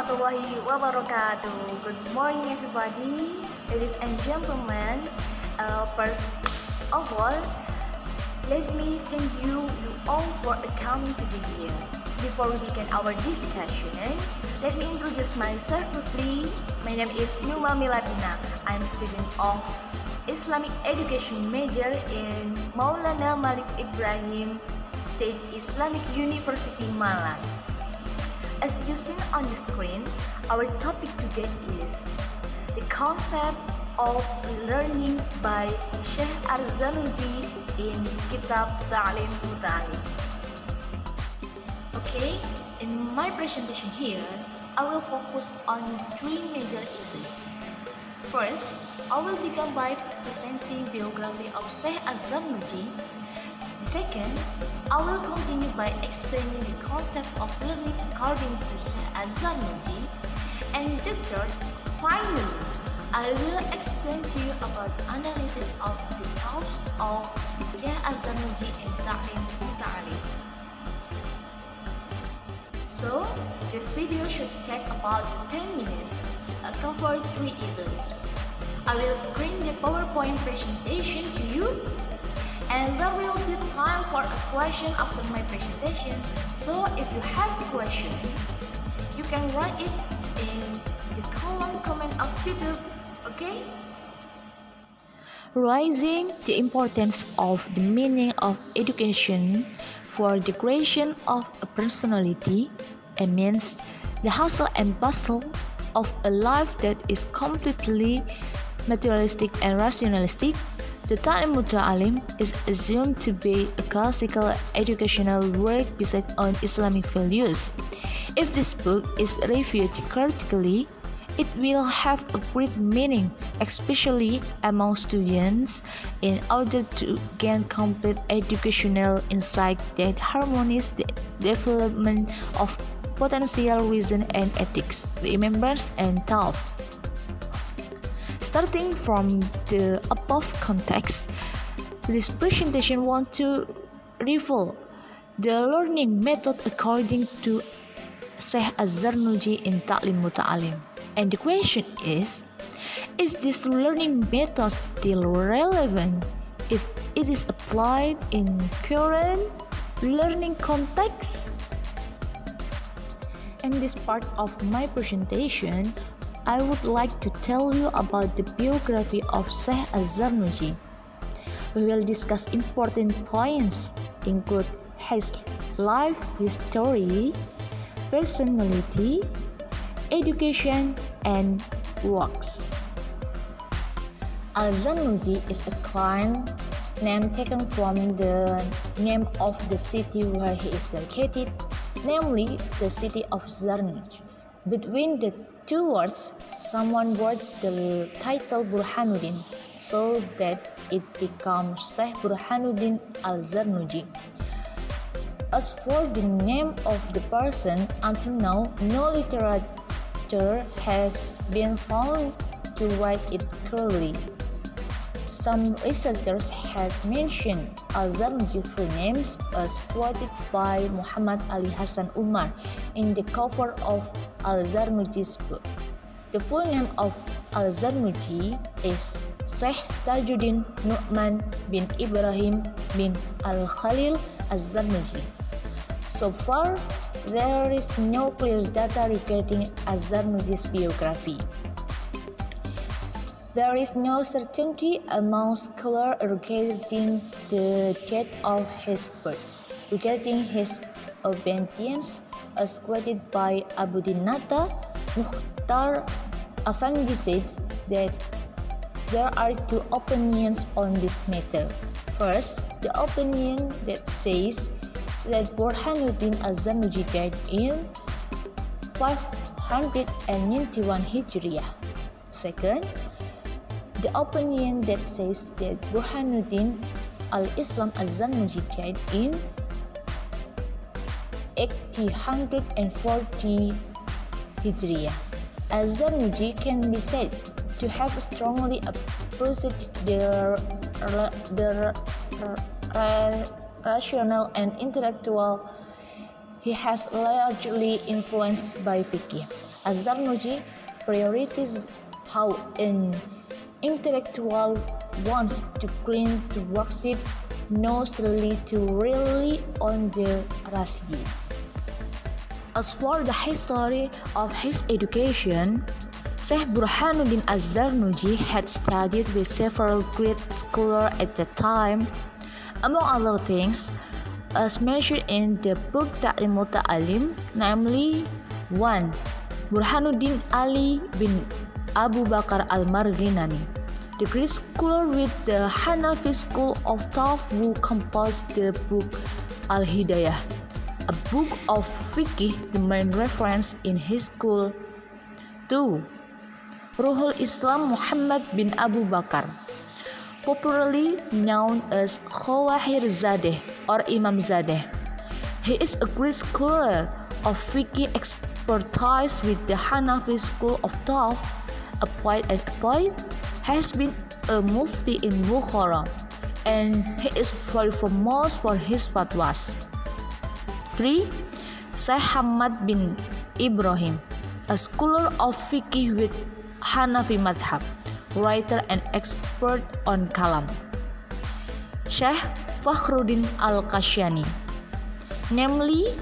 warahmatullahi wabarakatuh. Good morning everybody, ladies and gentlemen. First of all, let me thank you all for coming to the year. Before we begin our discussion, let me introduce myself briefly. My name is Nurma Millatina. I'm student of Islamic Education major in Maulana Malik Ibrahim State Islamic University Malang. As you see on the screen, our topic today is the concept of learning by Syekh Az-Zarnuji in Kitab Muta'alim. Okay, in my presentation here, I will focus on three major issues. First, I will begin by presenting biography of Syekh Az-Zarnuji. The second, I will continue by explaining the concept of learning according to Syekh Az-Zarnuji. And the third, finally, I will explain to you about analysis of the talks of Syekh Az-Zarnuji in Muta'alim. So, this video should take about 10 minutes to cover three issues. I will screen the PowerPoint presentation to you, and there will be time for a question after my presentation. So if you have a question, you can write it in the column comment of YouTube, okay? Raising the importance of the meaning of education for the creation of a personality, it means the hustle and bustle of a life that is completely materialistic and rationalistic. The Muta'alim is assumed to be a classical educational work based on Islamic values. If this book is reviewed critically, it will have a great meaning, especially among students, in order to gain complete educational insight that harmonize the development of potential reason and ethics, remembrance, and thought. Starting from the above context, this presentation wants to reveal the learning method according to Syekh Az-Zarnuji in Muta'alim. And the question is this learning method still relevant if it is applied in current learning context? In this part of my presentation, I would like to tell you about the biography of Syekh Az-Zarnuji. We will discuss important points, include his life history, personality, education, and works. Az-Zarnuji is a kind name taken from the name of the city where he is located, namely the city of Zarnuj. Between the two words, someone wrote the title Burhanuddin, so that it becomes Syekh Burhanuddin Al-Zarnuji. As for the name of the person, until now, no literature has been found to write it clearly. Some researchers have mentioned Al-Zarnuji full names as quoted by Muhammad Ali Hassan Umar in the cover of Al-Zarnuji's book. The full name of Al-Zarnuji is Syekh Tajuddin Nu'man bin Ibrahim bin Al-Khalil Az-Zarnuji. So far, there is no clear data regarding Az-Zarnuji's biography. There is no certainty among scholars regarding the date of his birth. Regarding his obedience, as quoted by Abu Dinata, Mukhtar Afandi says that there are two opinions on this matter. First, the opinion that says that Burhanuddin Az-Zarnuji died in 591 Hijriah. Second, the opinion that says that Burhanuddin al-Islam Az-Zarnuji died in 840 Hijriah. Az-Zarnuji can be said to have strongly opposed the rational and intellectual. He has largely influenced by fiqh. Az-Zarnuji prioritizes how an intellectual wants to cling to worship knows really to rely on the rashi. As for the history of his education, Syekh Burhanuddin Az-Zarnuji had studied with several great scholars at that time. Among other things, as mentioned in the book Muta'alim, namely 1. Burhanuddin Ali bin Abu Bakar al-Marghinani, the great scholar with the Hanafi school of thought who composed the book Al-Hidayah, a book of fiqh, the main reference in his school. 2. Ruhul Islam Muhammad bin Abu Bakar, popularly known as Khawahir Zadeh or Imam Zadeh. He is a great scholar of fiqh expertise with the Hanafi school of thought. At a point, has been a mufti in Bukhara, and he is very famous for his fatwas. 3. Syekh Hamad bin Ibrahim, a scholar of fiqh with Hanafi madhab, writer and expert on kalam. Syekh Fakhruddin al-Kashani, namely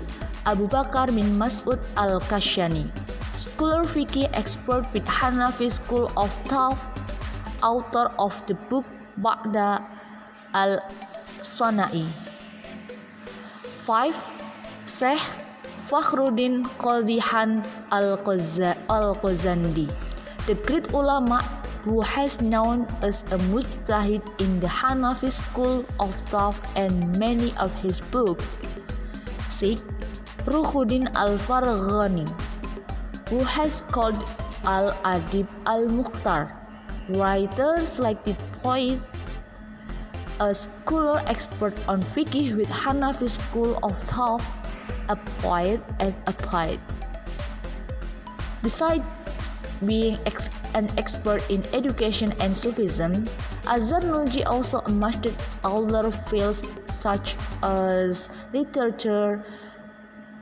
Abu Bakar bin Mas'ud al-Kashani, scholar fiqh expert with Hanafi school of thought, author of the book Ba'da al-Sana'i. 5. Syekh Fakhruddin Qadihan al-Qazandi, the great ulama who has known as a mujtahid in the Hanafi school of thought and many of his books. 6. Ruhuddin al-Farghani, who has called Al-Adib al-Mukhtar, writer, selected poet, a scholar expert on fiqh with Hanafi school of thought, a poet and a poet. Besides being an expert in education and Sufism, Az-Zarnuji also mastered other fields such as literature,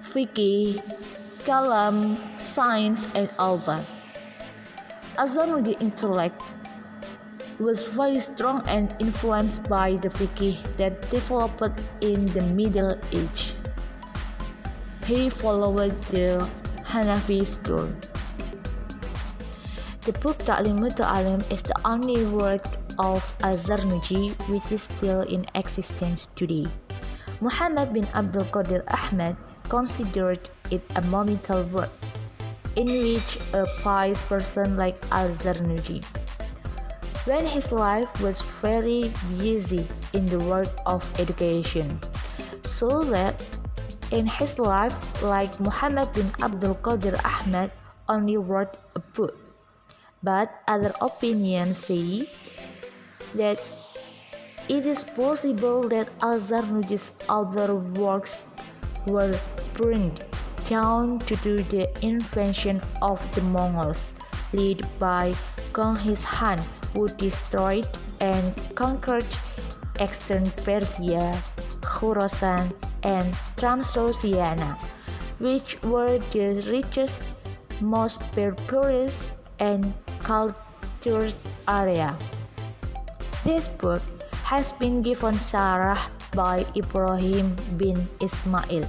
fiqh, kalam, science, and all that. Az-Zarnuji's intellect was very strong and influenced by the fiqh that developed in the Middle Age. He followed the Hanafi school. The book Muta'alim is the only work of Az-Zarnuji which is still in existence today. Muhammad bin Abdul Qadir Ahmad considered it a monumental work in which a pious person like Az-Zarnuji, when his life was very busy in the work of education, so that in his life, like Muhammad bin Abdul Qadir Ahmad only wrote a book. But other opinions say that it is possible that Az-Zarnuji's other works were burned down due to the invasion of the Mongols, led by Genghis Khan, who destroyed and conquered eastern Persia, Khorasan, and Transoxiana, which were the richest, most prosperous, and cultured area. This book has been given Sarah by Ibrahim bin Ismail,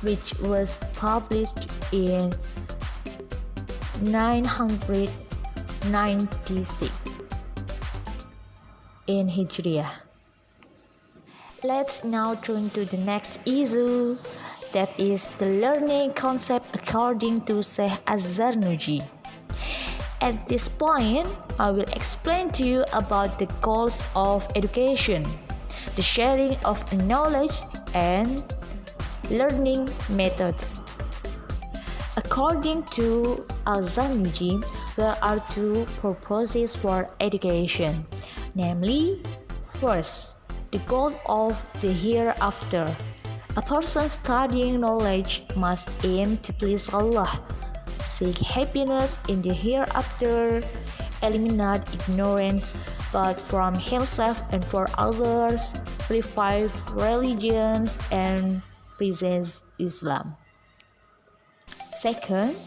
which was published in 996 in Hijriah. Let's now turn to the next issue, that is the learning concept according to Syekh Az-Zarnuji. At this point, I will explain to you about the goals of education, the sharing of knowledge, and learning methods. According to Az-Zarnuji, there are two purposes for education, namely, first, the goal of the hereafter. A person studying knowledge must aim to please Allah, seek happiness in the hereafter, eliminate ignorance both from himself and for others, revive religions, and present Islam. Second,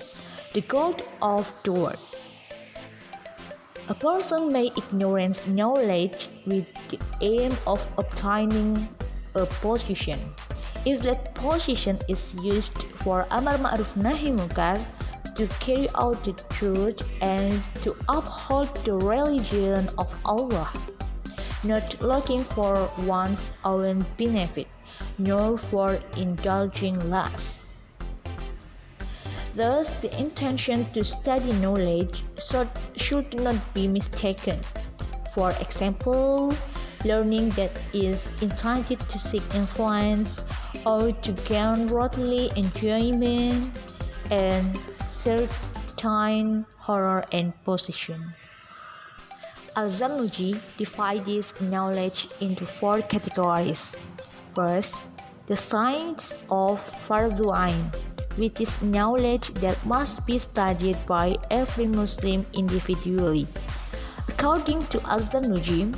The goal of the word. A person may ignorance knowledge with the aim of obtaining a position. If that position is used for amar ma'ruf nahi munkar, to carry out the truth and to uphold the religion of Allah, not looking for one's own benefit, nor for indulging lust. Thus, the intention to study knowledge should not be mistaken. For example, learning that is intended to seek influence or to gain worldly enjoyment and certain horror and position. Az-Zarnuji divides knowledge into 4 categories. First, the science of Fardhu Ain, which is knowledge that must be studied by every Muslim individually. According to Az-Zarnuji,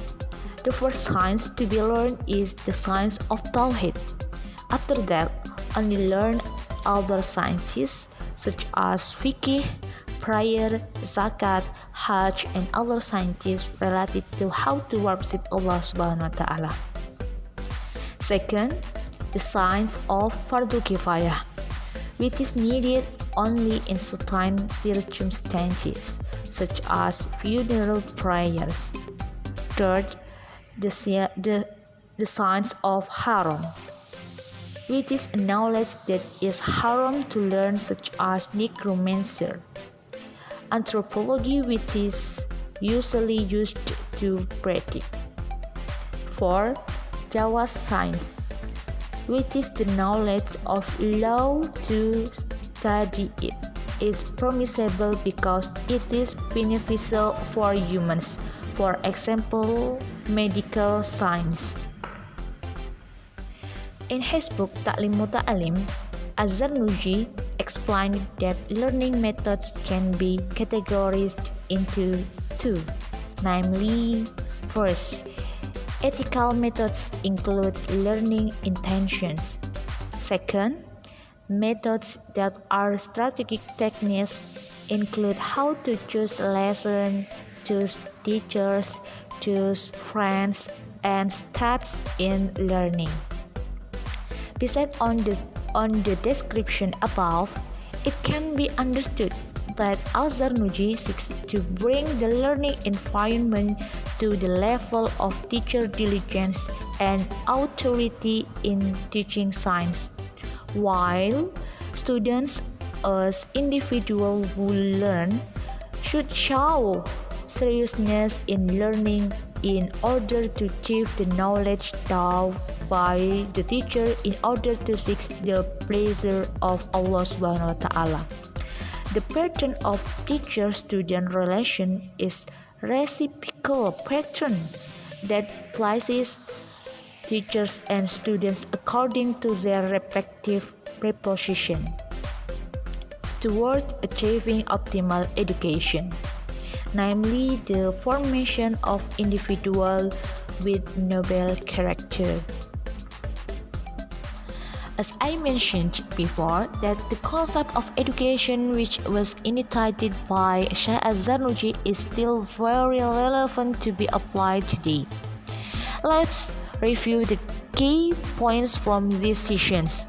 the first science to be learned is the science of Tawhid. After that, only learn other sciences such as fiqh, prayer, zakat, hajj, and other sciences related to how to worship Allah Subhanahu wa Ta'ala. Second, the science of Fardu Kifayah, which is needed only in certain circumstances, such as funeral prayers. Third, the science of Haram, which is a knowledge that is haram to learn, such as necromancy. Anthropology, which is usually used to predict. 4. Jawaz science, which is the knowledge of law. To study it is permissible because it is beneficial for humans, for example, medical science. In his book Muta'alim, Az-Zarnuji explained that learning methods can be categorized into 2, namely, first, ethical methods include learning intentions. Second, methods that are strategic techniques include how to choose lessons, choose teachers, choose friends, and steps in learning. Besides on the description above, it can be understood that Az-Zarnuji seeks to bring the learning environment to the level of teacher diligence and authority in teaching science, while students as individuals who learn should show seriousness in learning in order to achieve the knowledge taught by the teacher in order to seek the pleasure of Allah Subhanahu wa Ta'ala. The pattern of teacher-student relation is reciprocal pattern that places teachers and students according to their respective preposition towards achieving optimal education, namely the formation of individuals with noble character. As I mentioned before, that the concept of education which was initiated by Syekh Az-Zarnuji is still very relevant to be applied today. Let's review the key points from these sessions.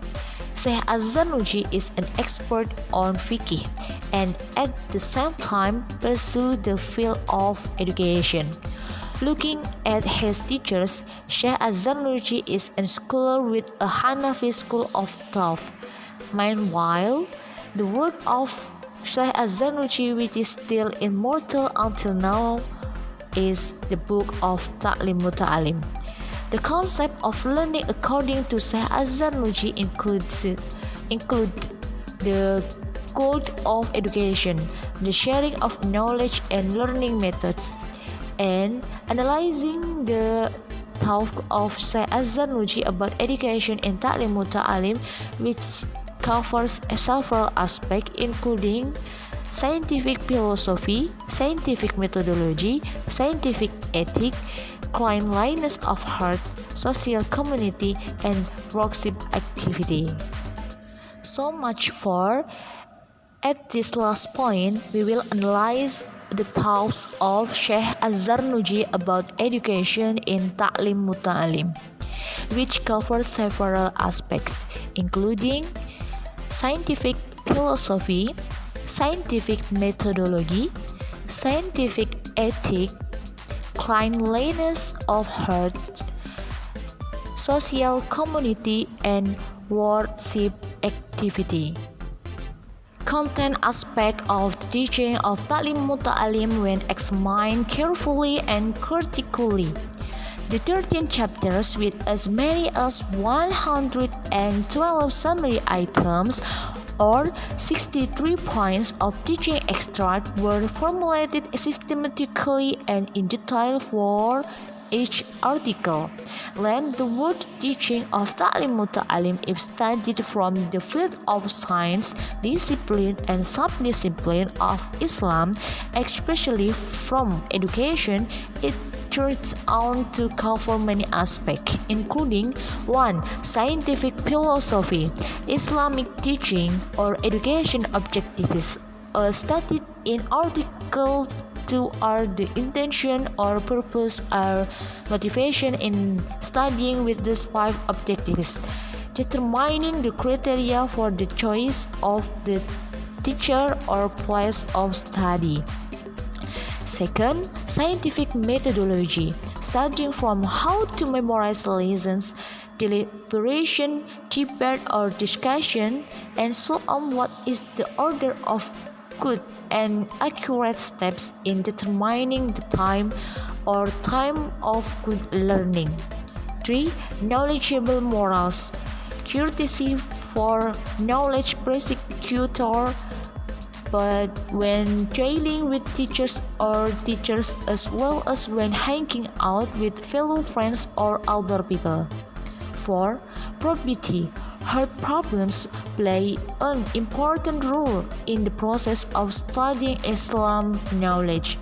Syekh Az-Zarnuji is an expert on fiqh and at the same time pursue the field of education. Looking at his teachers, Syekh Az-Zarnuji is a scholar with a Hanafi school of thought. Meanwhile, the work of Syekh Az-Zarnuji, which is still immortal until now, is the book of Muta'alim. The concept of learning according to Syekh Az-Zarnuji includes the goal of education, the sharing of knowledge and learning methods, and analyzing the talk of Syekh Az-Zarnuji about education in Muta'alim, which covers several aspects including scientific philosophy, scientific methodology, scientific ethics, cleanliness of heart, social community, and worship activity. So much for At this last point, we will analyze the thoughts of Syekh Az-Zarnuji about education in Ta'lim Muta'alim, which covers several aspects, including scientific philosophy, scientific methodology, scientific ethic, cleanliness of heart, social community, and worship activity. Content aspect of the teaching of Ta'lim Muta'alim when examined carefully and critically. The 13 chapters with as many as 112 summary items or 63 points of teaching extract were formulated systematically and in detail for each article. Then the word teaching of Ta'lim Muta'alim is studied from the field of science, discipline, and subdiscipline of Islam, especially from education. It turns out to cover many aspects, including 1. Scientific philosophy, Islamic teaching or education objectives, studied in Article 2 are the intention or purpose or motivation in studying with these 5 objectives, determining the criteria for the choice of the teacher or place of study. Second, scientific methodology, starting from how to memorize lessons, deliberation, debate or discussion, and so on. What is the order of good and accurate steps in determining the time or time of good learning. 3. Knowledgeable morals, courtesy for knowledge prosecutor, but when dealing with teachers or teachers as well as when hanging out with fellow friends or other people. 4. Probity. Heart problems play an important role in the process of studying Islam knowledge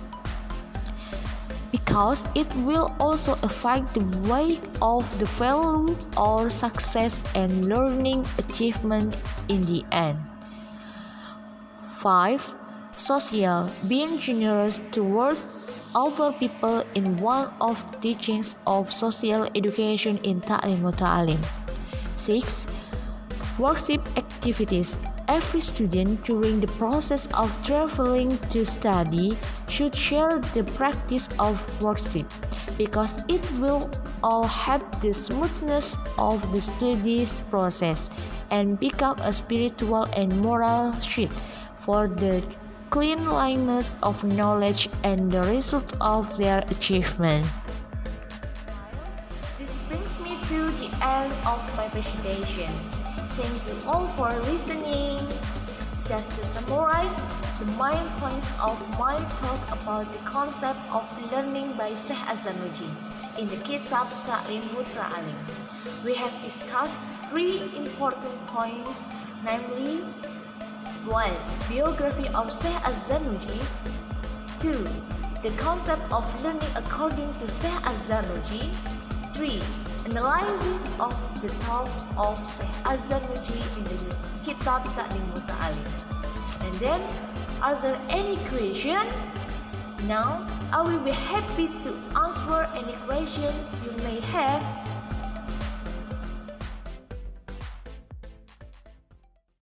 because it will also affect the weight of the value or success and learning achievement in the end. 5. Social. Being generous towards other people in one of the teachings of social education in Ta'lim Muta'alim. 6. Worship activities. Every student during the process of traveling to study should share the practice of worship because it will all help the smoothness of the studies process and become a spiritual and moral sheet for the cleanliness of knowledge and the result of their achievement. This brings me to the end of my presentation. Thank you all for listening. Just to summarize the main points of my talk about the concept of learning by Syekh Az-Zarnuji in the Kitab Ta'lim Muta'alim. We have discussed 3 important points, namely 1. Biography of Syekh Az-Zarnuji. 2. The concept of learning according to Syekh Az-Zarnuji. 3. Analyzing of the thought of Syekh Az-Zarnuji in the Kitab Ta'lim Muta'alim. And then, are there any questions? Now, I will be happy to answer any question you may have.